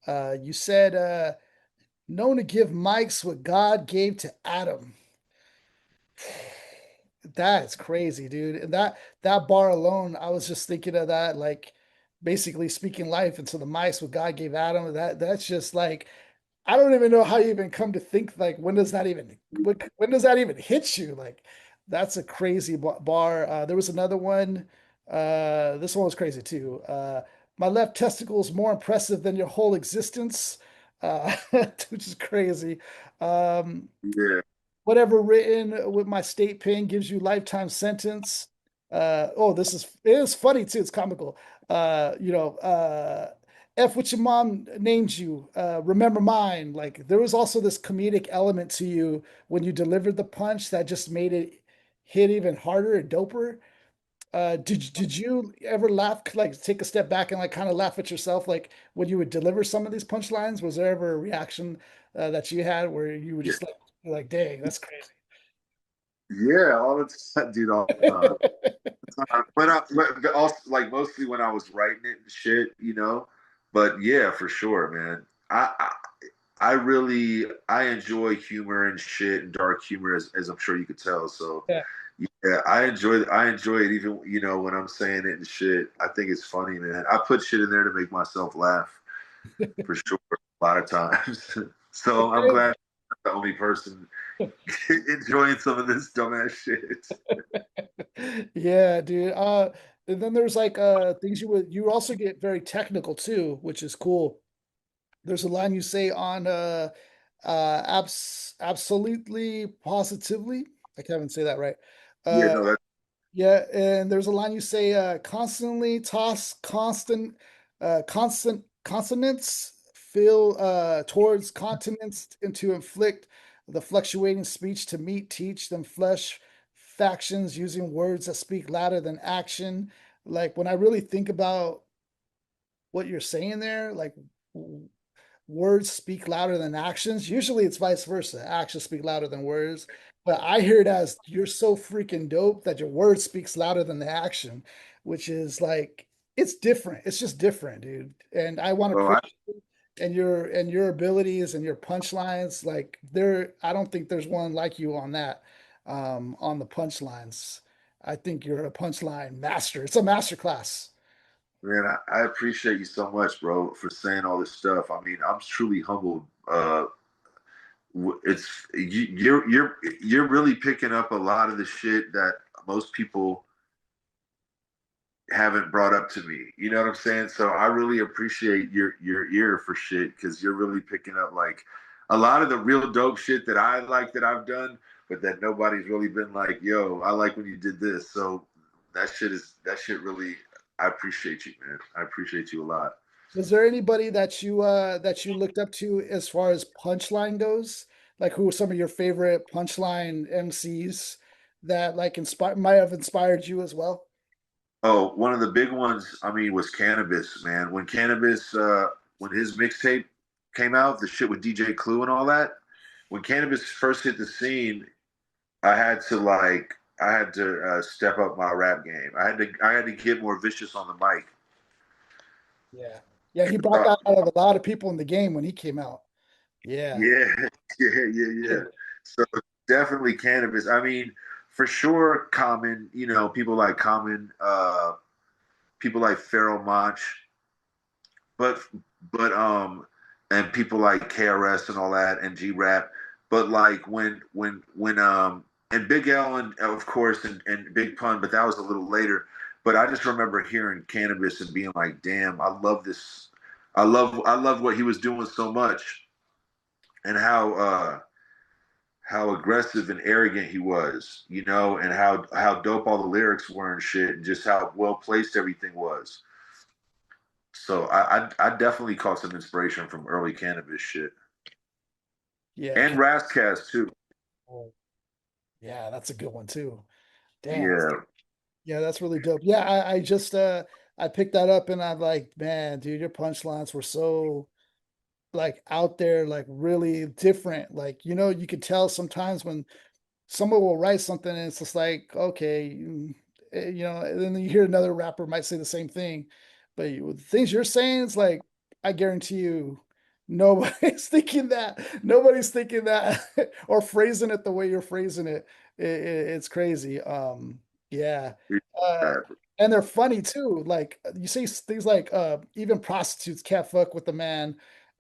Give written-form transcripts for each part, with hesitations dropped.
You said known to give mics what God gave to Adam. That's crazy, dude. And that bar alone, I was just thinking of that, like basically speaking life into the mice what God gave Adam. That's just like I don't even know how you even come to think like when does that even hit you? Like that's a crazy bar. There was another one. This one was crazy too. My left testicle is more impressive than your whole existence, which is crazy. Um, Yeah. whatever written with my state pen gives you lifetime sentence. Oh, it is funny too. It's comical. F what your mom named you. Remember mine. Like there was also this comedic element to you when you delivered the punch that just made it hit even harder and doper. Did you ever laugh, like take a step back and like kind of laugh at yourself, like when you would deliver some of these punchlines? Was there ever a reaction that you had where you were Yeah. just like, dang, that's crazy? Yeah, all the time, dude, all the time. But also like mostly when I was writing it and shit, you know. But yeah, for sure, man. I really I enjoy humor and shit and dark humor as I'm sure you could tell. So Yeah. yeah, I enjoy it even when I'm saying it and shit. I think it's funny, man. I put shit in there to make myself laugh for sure a lot of times. So I'm glad I'm the only person enjoying some of this dumbass shit. Yeah, dude. And then there's like things you also get very technical too, which is cool. There's a line you say on absolutely positively. I can't even say that right. Yeah, Uh no, that's yeah, and there's a line you say constantly toss constant consonants feel towards continents and to inflict the fluctuating speech to meet teach them flesh factions using words that speak louder than action. Like when I really think about what you're saying there, like words speak louder than actions. Usually it's vice versa. Actions speak louder than words. But I hear it as you're so freaking dope that your word speaks louder than the action, which is like it's different. It's just different, dude. And I want to well, praise you and your abilities and your punchlines. Like I don't think there's one like you on that, on the punchlines. I think you're a punchline master. It's a master class. man, I appreciate you so much, bro, for saying all this stuff. I mean, I'm truly humbled. It's you're really picking up a lot of the shit that most people haven't brought up to me. You know what I'm saying? So I really appreciate your ear for shit because you're really picking up like a lot of the real dope shit that I like that I've done, but that nobody's really been like, yo, I like when you did this. So that shit really. I appreciate you, man. I appreciate you a lot. Was there anybody that you looked up to as far as punchline goes? Like who were some of your favorite punchline MCs that like might have inspired you as well? Oh, one of the big ones, I mean, was Cannabis, man. When his mixtape came out, the shit with DJ Clue and all that, when Cannabis first hit the scene, I had to step up my rap game. I had to get more vicious on the mic. Yeah. Yeah, he brought So, that out of a lot of people in the game when he came out. Yeah. yeah, yeah. So definitely Cannabis. I mean, for sure, Common. People like Common, people like Pharaoh Monch, but and people like KRS and all that and G Rap. But like when and Big L and of course and Big Pun, but that was a little later. But I just remember hearing Cannabis and being like, damn, I love this. I love what he was doing so much and how aggressive and arrogant he was, and how dope all the lyrics were and shit, and just how well placed everything was. So I definitely caught some inspiration from early Cannabis shit Yeah. and Rascast too. Yeah, that's a good one too. Damn. Yeah, Yeah, that's really dope. Yeah, I just I picked that up and I'm like, man, dude, your punchlines were so like out there, like really different. Like, you could tell sometimes when someone will write something and it's just like, okay, and then you hear another rapper might say the same thing, but the things you're saying, it's like, I guarantee you, Nobody's thinking that. Nobody's thinking that or phrasing it the way you're phrasing it. It's crazy. Yeah. Uh, and they're funny too. Like you say things like even prostitutes can't fuck with the man.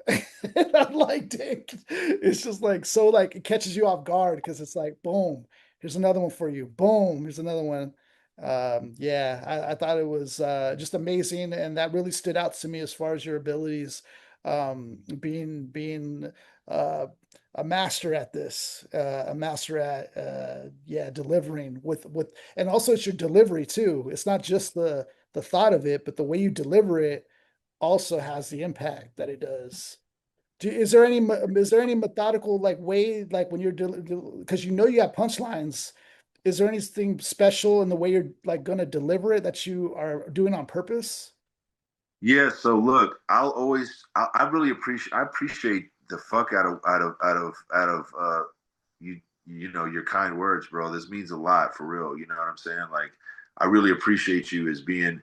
And I'm like, dang, it's just like so like it catches you off guard because it's like, boom, here's another one for you. Boom, here's another one. Yeah, I thought it was just amazing, and that really stood out to me as far as your abilities being uh, a master at this, a master at yeah, delivering with, and also it's your delivery too. It's not just the thought of it, but the way you deliver it also has the impact that it does. Is there any methodical like way like when you're because you know you have punchlines? Is there anything special in the way you're like going to deliver it that you are doing on purpose? Yeah, so look, I really appreciate the fuck out of you know your kind words, bro. This means a lot for real. You know what I'm saying? Like I really appreciate you as being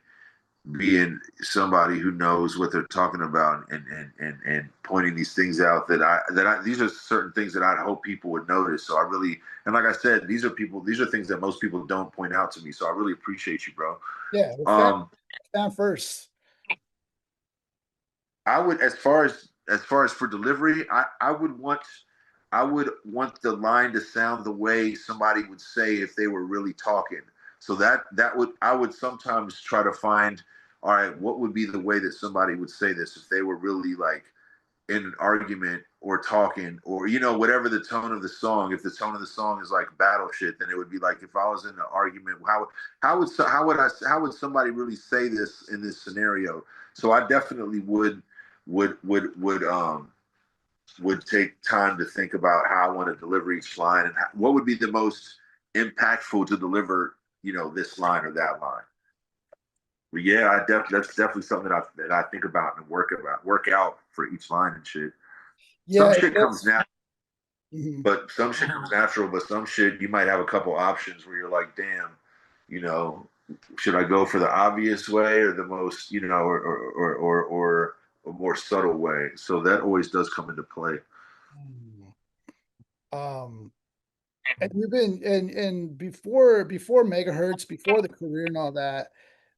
somebody who knows what they're talking about and pointing these things out that I these are certain things that I hope people would notice. So I really and like I said, these are things that most people don't point out to me. So I really appreciate you, bro. Yeah, well, Um, fan first. I would, as far as for delivery, I would want the line to sound the way somebody would say if they were really talking. So that would I would sometimes try to find, all right, what would be the way that somebody would say this if they were really like in an argument or talking or you know whatever the tone of the song. If the tone of the song is like battle shit, then it would be like if I was in an argument, how would somebody really say this in this scenario? So I definitely would would take time to think about how I want to deliver each line and what would be the most impactful to deliver, you know, this line or that line. But yeah, that's definitely something that I think about and work out for each line and shit. Yeah, Some it shit comes does. natural, Mhm. but some shit comes natural. But some shit you might have a couple options where you're like, damn, you know, should I go for the obvious way or the most, you know, or a more subtle way? So that always does come into play. Mm. Um, and you've been and before megahertz, before the career and all that,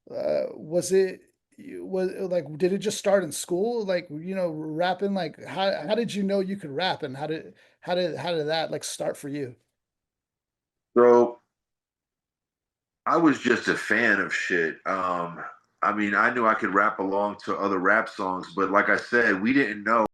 was it was like did it just start in school? Like you know, rapping. Like how did you know you could rap, and how did that like start for you? So I was just a fan of shit. I mean, I knew I could rap along to other rap songs, but like I said, we didn't know